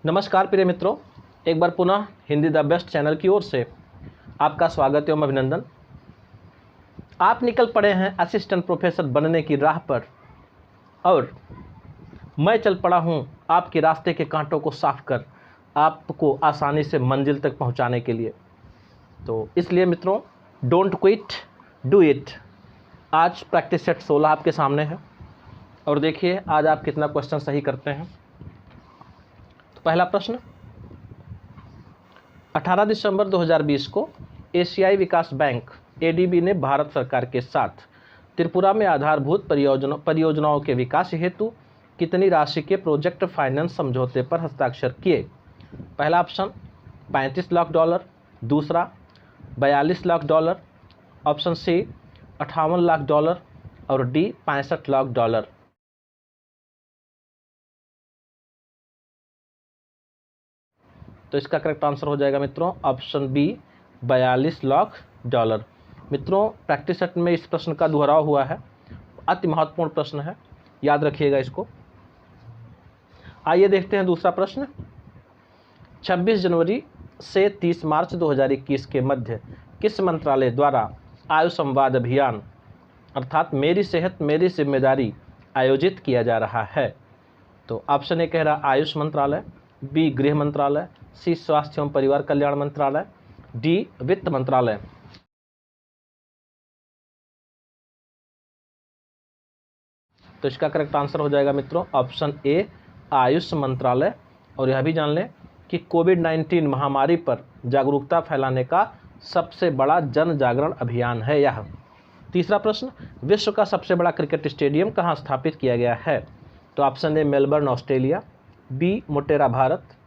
नमस्कार प्रिय मित्रों, एक बार पुनः हिंदी द बेस्ट चैनल की ओर से आपका स्वागत एवं अभिनंदन। आप निकल पड़े हैं असिस्टेंट प्रोफेसर बनने की राह पर और मैं चल पड़ा हूं आपके रास्ते के कांटों को साफ कर आपको आसानी से मंजिल तक पहुंचाने के लिए। तो इसलिए मित्रों, डोंट क्विट, डू इट। आज प्रैक्टिस सेट 16 आपके सामने है और देखिए आज आप कितना क्वेश्चन सही करते हैं। तो पहला प्रश्न, 18 दिसंबर 2020 को एशियाई विकास बैंक एडीबी ने भारत सरकार के साथ त्रिपुरा में आधारभूत परियोजनाओं के विकास हेतु कितनी राशि के प्रोजेक्ट फाइनेंस समझौते पर हस्ताक्षर किए? पहला ऑप्शन $35 लाख, दूसरा $42 लाख, ऑप्शन सी $58 लाख और डी $65 लाख। तो इसका करेक्ट आंसर हो जाएगा मित्रों ऑप्शन बी $42 लाख। मित्रों, प्रैक्टिस सेट में इस प्रश्न का दोहराव हुआ है, अति महत्वपूर्ण प्रश्न है, याद रखिएगा इसको। आइए देखते हैं दूसरा प्रश्न। 26 जनवरी से 30 मार्च 2021 के मध्य किस मंत्रालय द्वारा आयु संवाद अभियान अर्थात मेरी सेहत मेरी जिम्मेदारी आयोजित किया जा रहा है? तो ऑप्शन ए कह रहा आयुष मंत्रालय, बी गृह मंत्रालय, सी स्वास्थ्य एवं परिवार कल्याण मंत्रालय, डी वित्त मंत्रालय। तो इसका करेक्ट आंसर हो जाएगा मित्रों ऑप्शन ए आयुष मंत्रालय। और यह भी जान लें कि कोविड-19 महामारी पर जागरूकता फैलाने का सबसे बड़ा जन जागरण अभियान है यह। तीसरा प्रश्न, विश्व का सबसे बड़ा क्रिकेट स्टेडियम कहाँ स्थापित किया गया है? तो option A Melbourne Australia, B Motera Bharat,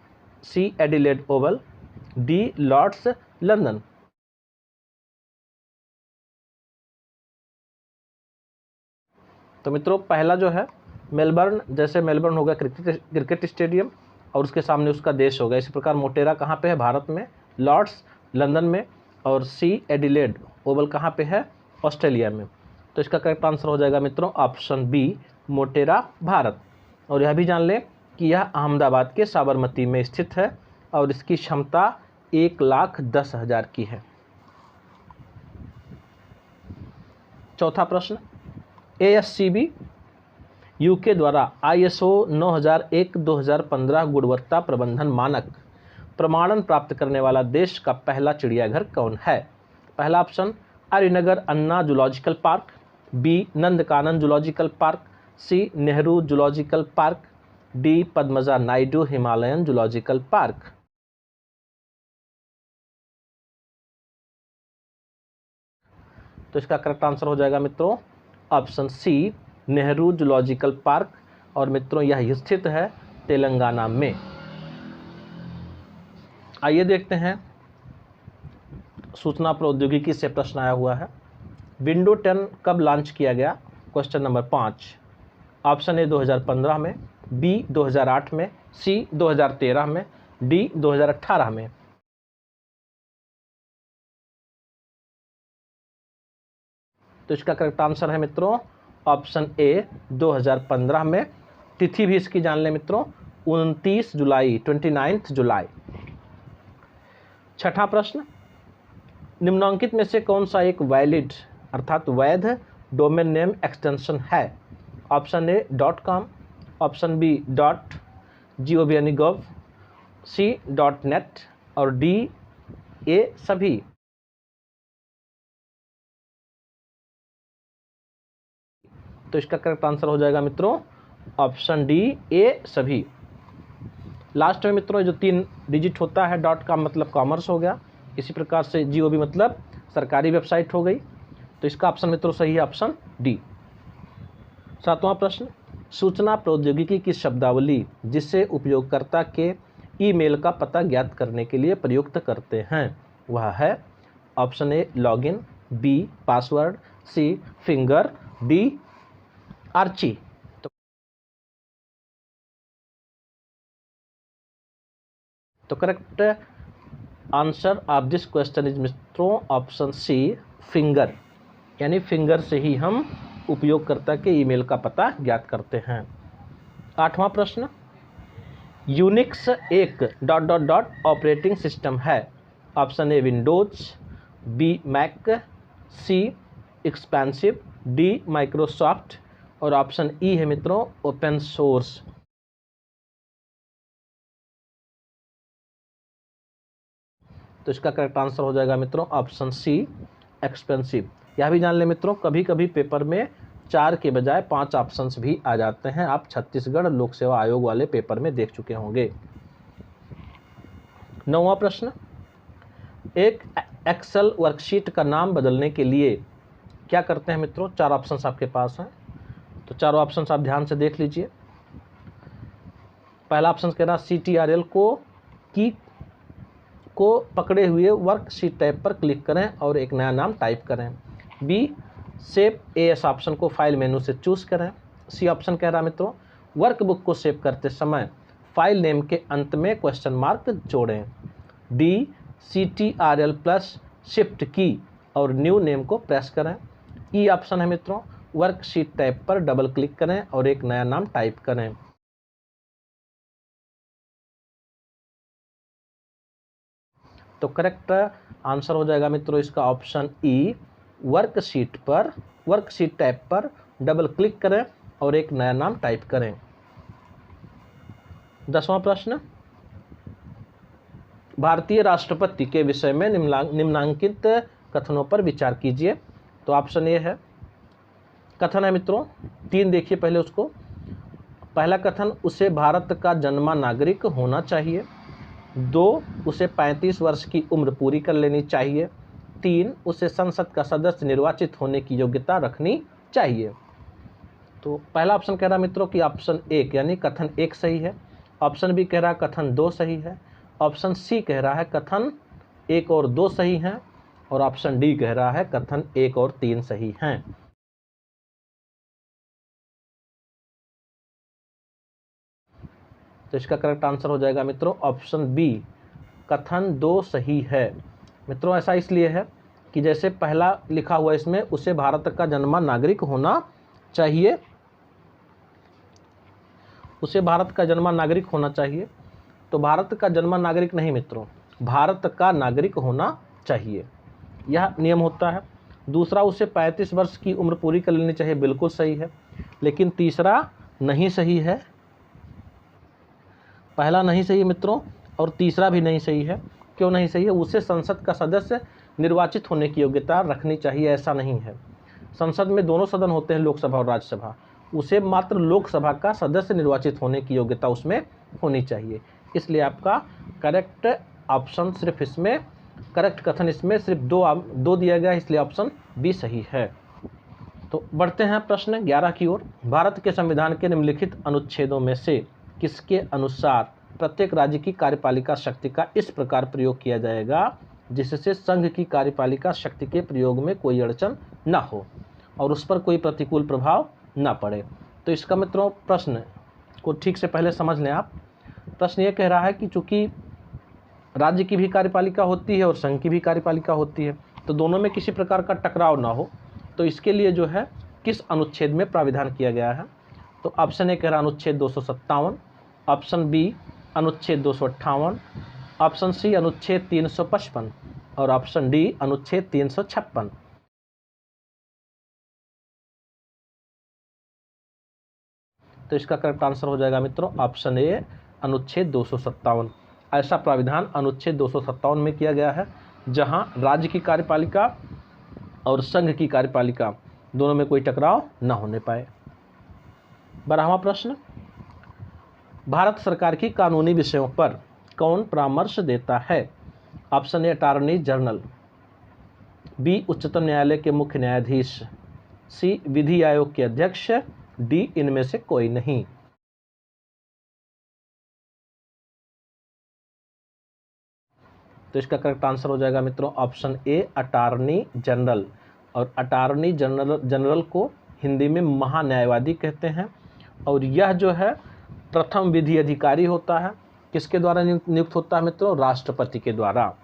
C Adelaide Oval, D Lord's London. तो मित्रों, पहला जो है मेलबर्न, जैसे मेलबर्न हो गया क्रिकेट स्टेडियम और उसके सामने उसका देश होगा, इसी प्रकार मोटेरा कहाँ पे है? भारत में, लॉर्ड्स लंदन में, और सी एडिलेड ओवल कहाँ पे है? ऑस्ट्रेलिया में। तो इसका करेक्ट आंसर हो जाएगा मित्रों ऑप्शन बी मोटेरा भारत। और यह भी जान लें कि यह अहमदाबाद के साबरमती में स्थित है और इसकी क्षमता 1,10,000 की है। चौथा प्रश्न, ASCB यूके द्वारा ISO 9001-2015 गुणवत्ता प्रबंधन मानक प्रमाणन प्राप्त करने वाला देश का पहला चिड़ियाघर कौन है? पहला option Arignar Anna Zoological Park, B Nandankanan Zoological Park, C Nehru Zoological Park, D Padmaja Naidu Himalayan Zoological Park. तो इसका करेक्ट आंसर हो जाएगा मित्रों option C Nehru Zoological Park. और मित्रों, यह स्थित है तेलंगाना में। आइए देखते हैं, सूचना प्रौद्योगिकी से प्रश्न आया हुआ है। विंडो 10 कब लॉन्च किया गया? Question number 5। ऑप्शन ए 2015 में, बी 2008 में, सी 2013 में, डी 2018 में। तो इसका करेक्ट आंसर है मित्रों ऑप्शन ए 2015 में। तिथि भी इसकी जान लें मित्रों, 29 जुलाई, 29 जुलाई। छठा प्रश्न, निम्नांकित में से कौन सा एक वैलिड अर्थात वैध डोमेन नेम एक्सटेंशन है? Option A .com, option B .gov, C .net और डी ए सभी। तो इसका करेक्ट आंसर हो जाएगा मित्रों ऑप्शन डी ए सभी। लास्ट में मित्रों जो 3 डिजिट होता है, .com मतलब कॉमर्स हो गया, इसी प्रकार से GOV मतलब सरकारी वेबसाइट हो गई। तो इसका ऑप्शन मित्रों सही है ऑप्शन डी। सातवां प्रश्न, सूचना प्रौद्योगिकी की शब्दावली जिसे उपयोगकर्ता के ईमेल का पता ज्ञात करने के लिए प्रयुक्त करते हैं वह है? Option A login, B password, C finger, D Archie. तो correct answer of this question is मित्रों ऑप्शन सी फिंगर, यानी फिंगर से ही हम उपयोगकर्ता के ईमेल का पता ज्ञात करते हैं। आठवां प्रश्न, यूनिक्स एक dot dot dot operating system है? Option A Windows, B Mac, C expensive, D Microsoft और ऑप्शन ई है मित्रों ओपन सोर्स। तो इसका करेक्ट आंसर हो जाएगा मित्रों ऑप्शन सी एक्सपेंसिव। यह भी जान ले मित्रों, कभी कभी पेपर में 4 के बजाय 5 ऑप्शंस भी आ जाते हैं। आप छत्तीसगढ़ लोक सेवा आयोग वाले पेपर में देख चुके होंगे। 9वां प्रश्न, एक एक्सेल वर्कशीट का नाम बदलने के लिए क्या करते हैं मित्रों? 4 ऑप्शंस आपके पास हैं, तो चारों ऑप्शंस आप ध्यान से देख लीजिए। पहला ऑप्शन कह रहा CTRL को पकड़े हुए वर्कशीट टैब पर क्लिक करें और एक नया नाम टाइप करें। बी सेव एएस ऑप्शन को फाइल मेनू से चूज करें। सी ऑप्शन कह रहा मित्रों वर्कबुक को सेव करते समय फाइल नेम के अंत में क्वेश्चन मार्क जोड़ें। डी CTRL प्लस शिफ्ट की और न्यू नेम को प्रेस करें। ई ऑप्शन है मित्रों वर्कशीट टैब पर डबल क्लिक करें और एक नया नाम टाइप करें। तो करेक्ट आंसर हो जाएगा मित्रों इसका ऑप्शन ई, वर्कशीट टैब पर डबल क्लिक करें और एक नया नाम टाइप करें। 10वां प्रश्न, भारतीय राष्ट्रपति के विषय में निम्नांकित कथनों पर विचार कीजिए। तो ऑप्शन ए है, कथन है मित्रों 3, देखिए पहले उसको। पहला कथन, उसे भारत का जन्मा नागरिक होना चाहिए। 2, उसे 35 वर्ष की उम्र पूरी कर लेनी चाहिए। 3, उसे संसद का सदस्य निर्वाचित होने की योग्यता रखनी चाहिए। तो पहला ऑप्शन कह रहा मित्रों कि ऑप्शन 1 यानी कथन 1 सही है। ऑप्शन बी कह रहा है कथन 2 सही है। ऑप्शन सी कह रहा है कथन 1 और 2 सही हैं और ऑप्शन डी कह रहा है कथन 1 और 3 सही हैं। तो इसका करेक्ट आंसर हो जाएगा मित्रों ऑप्शन बी, कथन 2 सही है। मित्रों ऐसा इसलिए है कि जैसे पहला लिखा हुआ इसमें उसे भारत का जन्मा नागरिक होना चाहिए, उसे भारत का जन्मा नागरिक होना चाहिए, तो भारत का जन्मा नागरिक नहीं मित्रों, भारत का नागरिक होना चाहिए, यह नियम होता है। दूसरा, उसे 35 वर्ष की उम्र पूरी कर लेनी चाहिए, बिल्कुल सही है। लेकिन तीसरा नहीं सही है, पहला नहीं सही है मित्रों और तीसरा भी नहीं सही है। क्यों नहीं सही है? उसे संसद का सदस्य निर्वाचित होने की योग्यता रखनी चाहिए, ऐसा नहीं है। संसद में दोनों सदन होते हैं, लोकसभा और राज्यसभा, उसे मात्र लोकसभा का सदस्य निर्वाचित होने की योग्यता उसमें होनी चाहिए। इसलिए आपका करेक्ट ऑप्शन सिर्फ इसमें, करेक्ट कथन इसमें सिर्फ दो दिया गया है, इसलिए ऑप्शन बी सही है। तो बढ़ते हैं प्रश्न 11 की ओर। भारत के संविधान के निम्नलिखित अनुच्छेदों में से किसके अनुसार प्रत्येक राज्य की कार्यपालिका शक्ति का इस प्रकार प्रयोग किया जाएगा जिससे संघ की कार्यपालिका शक्ति के प्रयोग में कोई अड़चन न हो और उस पर कोई प्रतिकूल प्रभाव न पड़े? तो इसका मित्रों प्रश्न को ठीक से पहले समझ लें आप। प्रश्न ये कह रहा है कि चूंकि राज्य की भी कार्यपालिका होती है और संघ की भी कार्यपालिका होती है, तो दोनों में किसी प्रकार का टकराव ना हो, तो इसके लिए जो है किस अनुच्छेद में प्राविधान किया गया है? तो ऑप्शन ए कह रहा अनुच्छेद 257, ऑप्शन बी अनुच्छेद 258, ऑप्शन सी अनुच्छेद 355 और ऑप्शन डी अनुच्छेद 356। तो इसका करेक्ट आंसर हो जाएगा मित्रों ऑप्शन ए अनुच्छेद 257। ऐसा प्राविधान अनुच्छेद 257 में किया गया है जहां राज्य की कार्यपालिका और संघ की कार्यपालिका दोनों में कोई टकराव न होने पाए। 12वां प्रश्न, भारत सरकार की कानूनी विषयों पर कौन परामर्श देता है? Option A attorney general, B उच्चतम न्यायालय के मुख्य न्यायाधीश, सी विधि आयोग के अध्यक्ष, डी इनमें से कोई नहीं। तो इसका करेक्ट आंसर हो जाएगा मित्रों ऑप्शन ए अटॉर्नी जनरल। और अटॉर्नी जनरल को हिंदी में महान्यायवादी कहते हैं और यह जो है प्रथम विधि अधिकारी होता है। किसके द्वारा नियुक्त होता है मित्रों? राष्ट्रपति के द्वारा,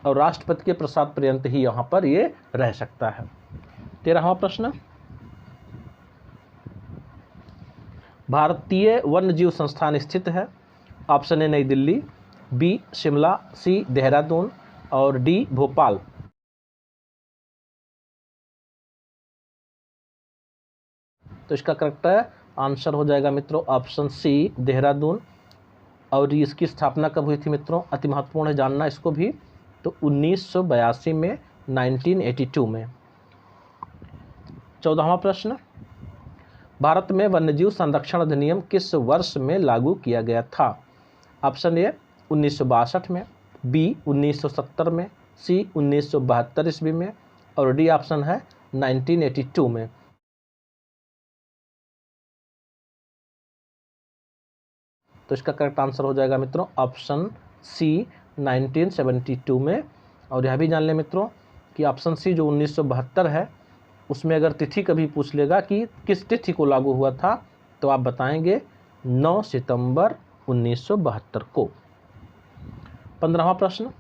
और राष्ट्रपति के प्रसाद पर्यंत ही यहाँ पर ये रह सकता है। 13वां प्रश्न, भारतीय वन्यजीव संस्थान स्थित है? ऑप्शन ए नई दिल्ली, बी शिमला, सी देहरादून और डी भोपाल। तो इसका करेक्ट आंसर हो जाएगा मित्रों ऑप्शन सी देहरादून। और इसकी स्थापना कब हुई थी मित्रों? अति महत्वपूर्ण है जानना इसको भी। तो 1982 में, 1982 में। 14वां प्रश्न, भारत में वन्यजीव संरक्षण अधिनियम किस वर्ष में लागू किया गया था? ऑप्शन ए 1962 में, बी 1970 में, सी 1972 ईस्वी में और डी ऑप्शन है 1982 में। तो इसका करेक्ट आंसर हो जाएगा मित्रों ऑप्शन सी 1972 में। और यह भी जान लें मित्रों कि ऑप्शन सी जो 1972 है उसमें अगर तिथि कभी पूछ लेगा कि किस तिथि को लागू हुआ था तो आप बताएंगे 9 सितंबर 1972 को। 15वां प्रश्न,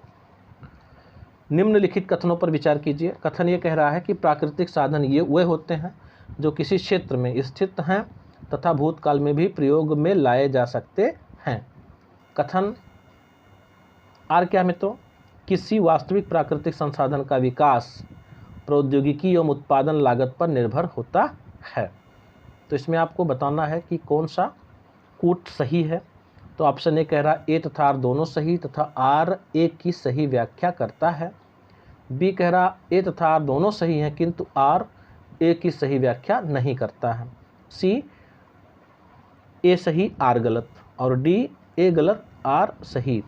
निम्नलिखित कथनों पर विचार कीजिए। कथन ये कह रहा है कि प्राकृतिक साधन ये वे होते हैं जो किसी क्षेत्र में स्थित हैं तथा भूतकाल में भी प्रयोग में लाए जा सकते हैं। कथन आर क्या मित्रों? किसी वास्तविक प्राकृतिक संसाधन का विकास प्रौद्योगिकी एवं उत्पादन लागत पर निर्भर होता है। तो इसमें आपको बताना है कि कौन सा कूट सही है। तो ऑप्शन ए कह रहा है ए तथा आर दोनों सही तथा आर ए की सही व्याख्या करता है। बी कह रहा ए तथा आर दोनों सही हैं किंतु आर ए की सही व्याख्या नहीं करता है। सी ए सही आर गलत और डी ए गलत आर सही।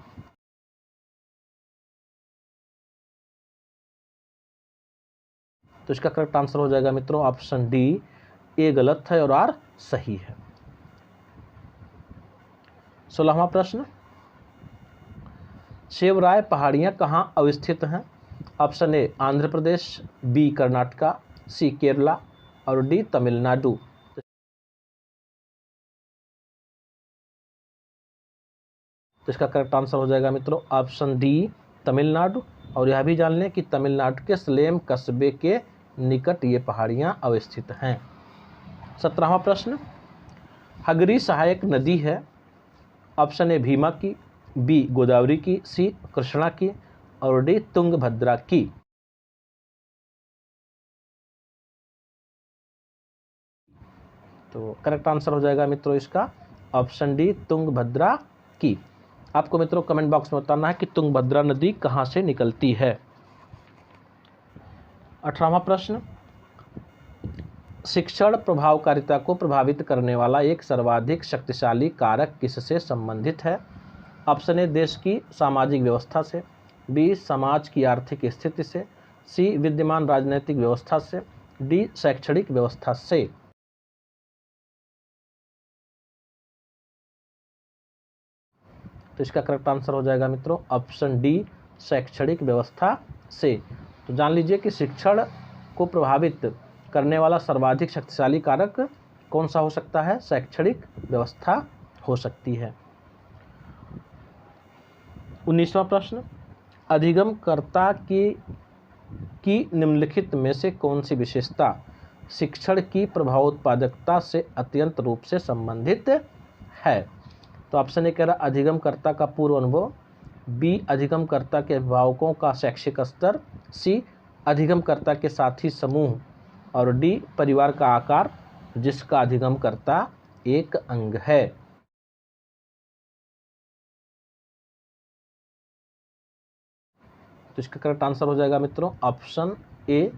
तो इसका करेक्ट आंसर हो जाएगा मित्रों ऑप्शन डी ए गलत है और आर सही है। 16वां प्रश्न, शेवराय पहाड़ियां कहाँ अवस्थित हैं? Option A Andhra Pradesh, B Karnataka, C Kerala और डी तमिलनाडु। तो इसका करेक्ट आंसर हो जाएगा मित्रों ऑप्शन डी तमिलनाडु। और यह भी जान लें कि तमिलनाडु के सलेम कस्बे के निकट ये पहाड़ियां अवस्थित हैं। 17वां प्रश्न, हगरी सहायक नदी है? ऑप्शन ए भीमा की, बी गोदावरी की, सी कृष्णा की और डी तुंगभद्रा की। तो करेक्ट आंसर हो जाएगा मित्रों इसका ऑप्शन डी तुंगभद्रा की। आपको मित्रों कमेंट बॉक्स में बताना है कि तुंगभद्रा नदी कहाँ से निकलती है। 18वां प्रश्न, शिक्षण प्रभावकारिता को प्रभावित करने वाला एक सर्वाधिक शक्तिशाली कारक किससे संबंधित है? ऑप्शन ए देश की सामाजिक व्यवस्था से, बी समाज की आर्थिक स्थिति से, सी विद्यमान राजनीतिक व्यवस्था से, डी शैक्षणिक व्यवस्था से। तो इसका करेक्ट आंसर हो जाएगा मित्रों ऑप्शन डी शैक्षणिक व्यवस्था से। तो जान लीजिए कि शिक्षण को प्रभावित करने वाला सर्वाधिक शक्तिशाली कारक कौन सा हो सकता है? शैक्षणिक व्यवस्था हो सकती है। 19वां प्रश्न, अधिगमकर्ता की निम्नलिखित में से कौन सी विशेषता शिक्षण की प्रभावोत्पादकता से अत्यंत रूप से संबंधित है? तो ऑप्शन ए कह रहा अधिगमकर्ता का पूर्व अनुभव, बी अधिगमकर्ता के अभिभावकों का शैक्षिक स्तर, सी अधिगमकर्ता के साथी समूह और डी परिवार का आकार जिसका अधिगमकर्ता एक अंग है। तो इसका करेक्ट आंसर हो जाएगा मित्रों ऑप्शन ए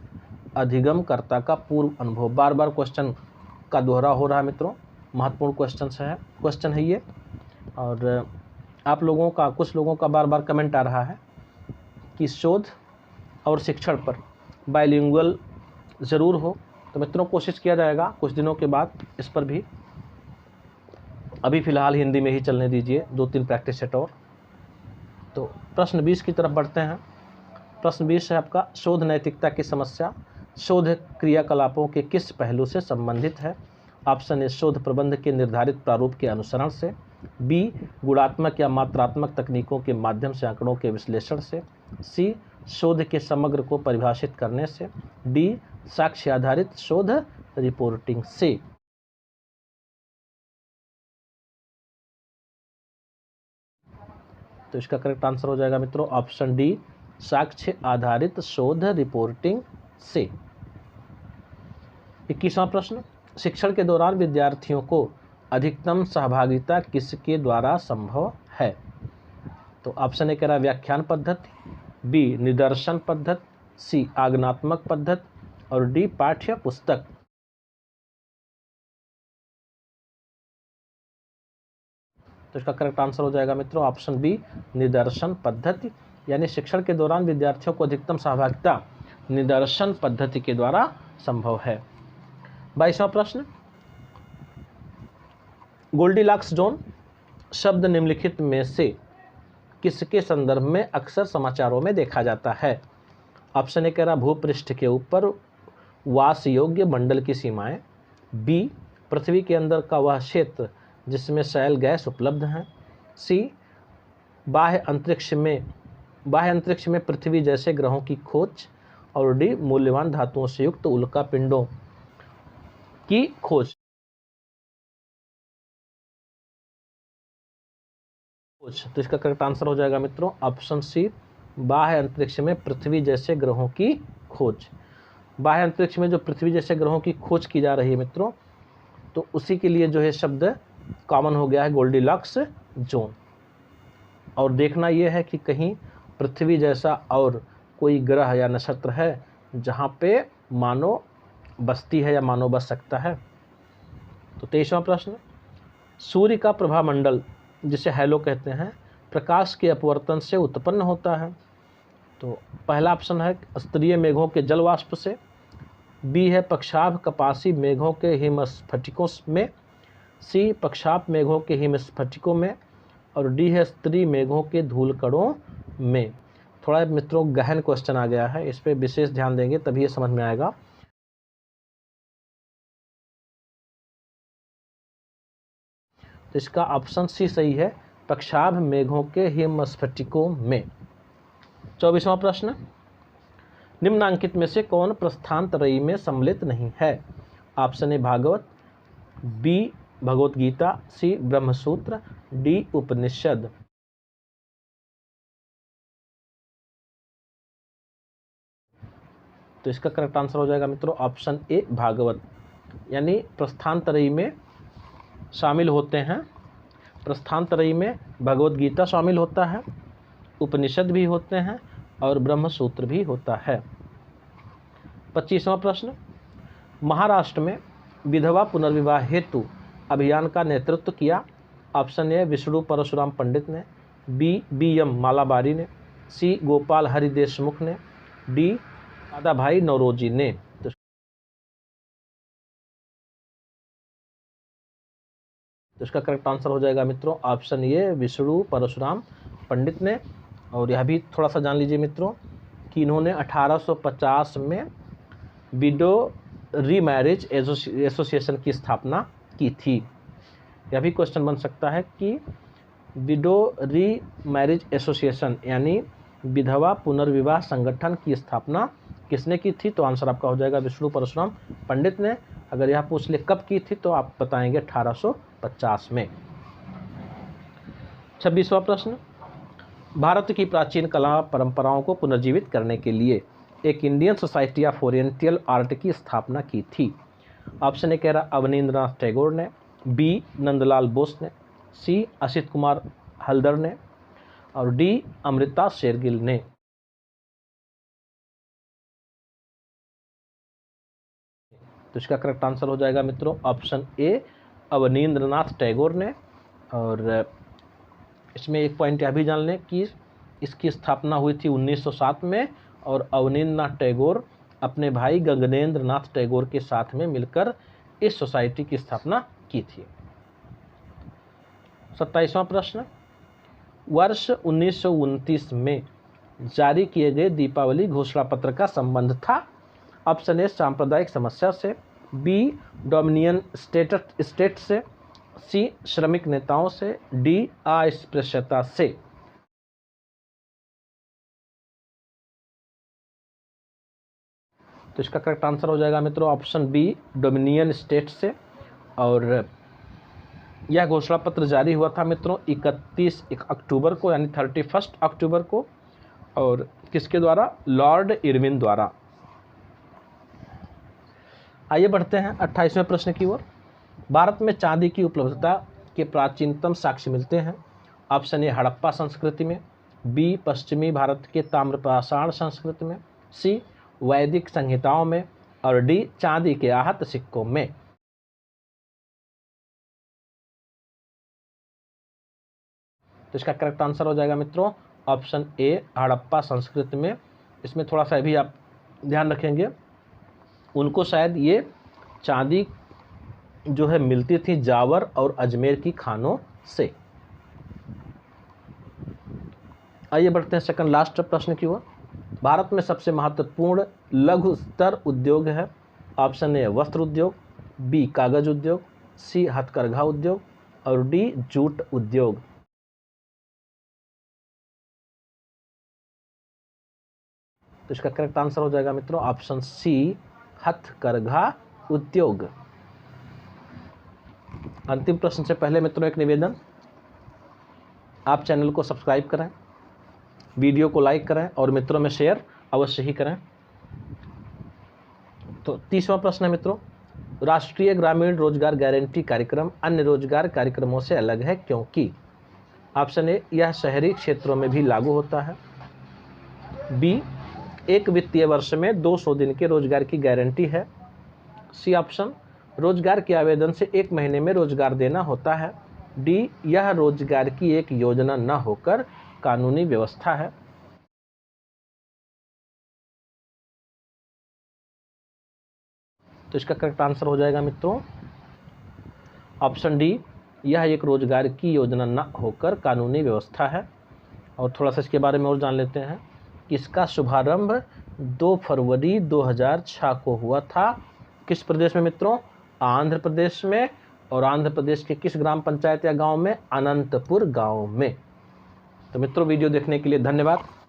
अधिगमकर्ता का पूर्व अनुभव। बार बार क्वेश्चन का दोहरा हो रहा है मित्रों, महत्वपूर्ण क्वेश्चन है ये। और आप लोगों का कुछ लोगों का बार बार कमेंट आ रहा है कि शोध और शिक्षण पर बाइलिंगुअल ज़रूर हो। तो मित्रों कोशिश किया जाएगा कुछ दिनों के बाद इस पर भी। अभी फ़िलहाल हिंदी में ही चलने दीजिए, 2-3 प्रैक्टिस सेट और। तो प्रश्न 20 की तरफ बढ़ते हैं। प्रश्न 20 है आपका, शोध नैतिकता की समस्या शोध क्रियाकलापों के किस पहलू से संबंधित है? ऑप्शन ए शोध प्रबंध के निर्धारित प्रारूप के अनुसरण से, बी गुणात्मक या मात्रात्मक तकनीकों के माध्यम से आंकड़ों के विश्लेषण से, सी शोध के समग्र को परिभाषित करने से, डी साक्ष्य आधारित शोध रिपोर्टिंग से। तो इसका करेक्ट आंसर हो जाएगा मित्रों ऑप्शन डी, साक्ष्य आधारित शोध रिपोर्टिंग से। 21वां प्रश्न, शिक्षण के दौरान विद्यार्थियों को अधिकतम सहभागिता किसके द्वारा संभव है? तो ऑप्शन ए कह रहा है व्याख्यान पद्धति, बी निदर्शन पद्धति, सी आज्ञात्मक पद्धति और डी पाठ्य पुस्तक। तो इसका करेक्ट आंसर हो जाएगा मित्रों ऑप्शन बी निदर्शन पद्धति, यानी शिक्षण के दौरान विद्यार्थियों को अधिकतम सहभागिता निदर्शन पद्धति के द्वारा संभव है। 22वां प्रश्न, गोल्डीलॉक्स जोन शब्द निम्नलिखित में से किसके संदर्भ में अक्सर समाचारों में देखा जाता है? ऑप्शन ए कह रहा भूपृष्ठ के ऊपर वास योग्य मंडल की सीमाएं, बी पृथ्वी के अंदर का वह क्षेत्र जिसमें शैल गैस उपलब्ध हैं, सी बाह्य अंतरिक्ष में पृथ्वी जैसे ग्रहों की खोज और डी मूल्यवान धातुओं से युक्त उल्का पिंडों की खोज। तो इसका करेक्ट आंसर हो जाएगा मित्रों ऑप्शन सी बाह्य अंतरिक्ष में पृथ्वी जैसे ग्रहों की खोज। बाह्य अंतरिक्ष में जो पृथ्वी जैसे ग्रहों की खोज की जा रही है मित्रों, तो उसी के लिए जो है शब्द कॉमन हो गया है गोल्डीलॉक्स जोन। और देखना यह है कि कहीं पृथ्वी जैसा और कोई ग्रह या नक्षत्र है जहाँ पे मानव बसती है या मानव बस सकता है। तो 23वां प्रश्न, सूर्य का प्रभामंडल जिसे हैलो कहते हैं प्रकाश के अपवर्तन से उत्पन्न होता है। तो पहला ऑप्शन है स्तरीय मेघों के जल वाष्प से, बी है पक्षाभ कपासी मेघों के हिमस्फटिकों में, सी पक्षाभ मेघों के हिमस्फटिकों में और डी है स्तरीय मेघों के धूलकणों में। थोड़ा मित्रों गहन क्वेश्चन आ गया है, इस पर विशेष ध्यान देंगे तभी ये समझ में आएगा। तो इसका ऑप्शन सी सही है, पक्षाभ मेघों के हिमस्फटिकों में। 24वां प्रश्न, निम्नांकित में से कौन प्रस्थानत्रयी में सम्मिलित नहीं है? Option A Bhagavata, B Bhagavad Gita, C Brahmasutra, D Upanishad. तो इसका करेक्ट आंसर हो जाएगा मित्रों ऑप्शन ए भागवत, यानी प्रस्थानत्रयी में शामिल होते हैं। प्रस्थानत्रयी में भगवत गीता शामिल होता है, उपनिषद भी होते हैं और ब्रह्मसूत्र भी होता है। 25वां प्रश्न, महाराष्ट्र में विधवा पुनर्विवाह हेतु अभियान का नेतृत्व किया। ऑप्शन ए विष्णु परशुराम पंडित ने, बी एम मालाबारी ने, सी गोपाल हरि देशमुख ने, डी दादाभाई नौरोजी ने। तो इसका करेक्ट आंसर हो जाएगा मित्रों ऑप्शन ए विष्णु परशुराम पंडित ने। और यह भी थोड़ा सा जान लीजिए मित्रों कि इन्होंने 1850 में विडो रीमैरिज एसोसिएशन की स्थापना की थी। यह भी क्वेश्चन बन सकता है कि विडो रीमैरिज एसोसिएशन यानी विधवा पुनर्विवाह संगठन की स्थापना किसने की थी? तो आंसर आपका हो जाएगा विष्णु परशुराम पंडित ने। अगर यह पूछ ले कब की थी तो आप बताएंगे 1850 में। 26वां प्रश्न, भारत की प्राचीन कला परंपराओं को पुनर्जीवित करने के लिए एक Indian society of oriental art की स्थापना की थी। ऑप्शन ए कह रहा अवनींद्रनाथ टैगोर ने, बी नंदलाल बोस ने, सी असित कुमार हल्दर ने और डी अमृता शेरगिल ने। तो इसका करेक्ट आंसर हो जाएगा मित्रों ऑप्शन ए अवनींद्रनाथ टैगोर ने। और इसमें एक पॉइंट यह भी जान लें कि इसकी स्थापना हुई थी 1907 में और अवनींद्रनाथ टैगोर अपने भाई गगनेंद्र नाथ टैगोर के साथ में मिलकर इस सोसाइटी की स्थापना की थी। 27वां प्रश्न, वर्ष 1929 में जारी किए गए दीपावली घोषणा पत्र का संबंध था। ऑप्शन ए सांप्रदायिक समस्या से, बी डोमिनियन स्टेट से, सी श्रमिक नेताओं से, डी अस्पृश्यता से। तो इसका करेक्ट आंसर हो जाएगा मित्रों ऑप्शन बी डोमिनियन स्टेट से। और यह घोषणा पत्र जारी हुआ था मित्रों 31 अक्टूबर को, यानी 31 अक्टूबर को। और किसके द्वारा? लॉर्ड इरविन द्वारा। आइए बढ़ते हैं 28वें प्रश्न की ओर। भारत में चांदी की उपलब्धता के प्राचीनतम साक्ष्य मिलते हैं। ऑप्शन ए हड़प्पा संस्कृति में, बी पश्चिमी भारत के ताम्रपाषाण संस्कृति में, सी वैदिक संहिताओं में, और डी चांदी के आहत सिक्कों में। तो इसका करेक्ट आंसर हो जाएगा मित्रों ऑप्शन ए हड़प्पा संस्कृति में। इसमें थोड़ा सा भी आप ध्यान रखेंगे, उनको शायद ये चांदी जो है मिलती थी जावर और अजमेर की खानों से। आइए बढ़ते हैं सेकंड लास्ट प्रश्न की ओर। भारत में सबसे महत्वपूर्ण लघु स्तर उद्योग है। ऑप्शन ए वस्त्र उद्योग, बी कागज उद्योग, सी हथकरघा उद्योग, और डी जूट उद्योग। तो इसका करेक्ट आंसर हो जाएगा मित्रों ऑप्शन सी हथकरघा उद्योग। अंतिम प्रश्न से पहले मित्रों एक निवेदन, आप चैनल को सब्सक्राइब करें, वीडियो को लाइक करें और मित्रों में शेयर अवश्य ही करें। तो 30वां प्रश्न है मित्रों, राष्ट्रीय ग्रामीण रोजगार गारंटी कार्यक्रम अन्य रोजगार कार्यक्रमों से अलग है क्योंकि? ऑप्शन ए यह शहरी क्षेत्रों में भी लागू होता है, बी एक वित्तीय वर्ष में 200 दिन के रोजगार की गारंटी है, सी ऑप्शन रोजगार के आवेदन से 1 महीने में रोजगार देना होता है, डी यह रोजगार की एक योजना न होकर कानूनी व्यवस्था है। तो इसका करेक्ट आंसर हो जाएगा मित्रों ऑप्शन डी यह एक रोजगार की योजना न होकर कानूनी व्यवस्था है। और थोड़ा सा इसके बारे में और जान लेते हैं कि इसका शुभारंभ 2 फरवरी 2006 को हुआ था। किस प्रदेश में मित्रों? आंध्र प्रदेश में। और आंध्र प्रदेश के किस ग्राम पंचायत या गांव में? अनंतपुर गांव में। तो मित्रों वीडियो देखने के लिए धन्यवाद।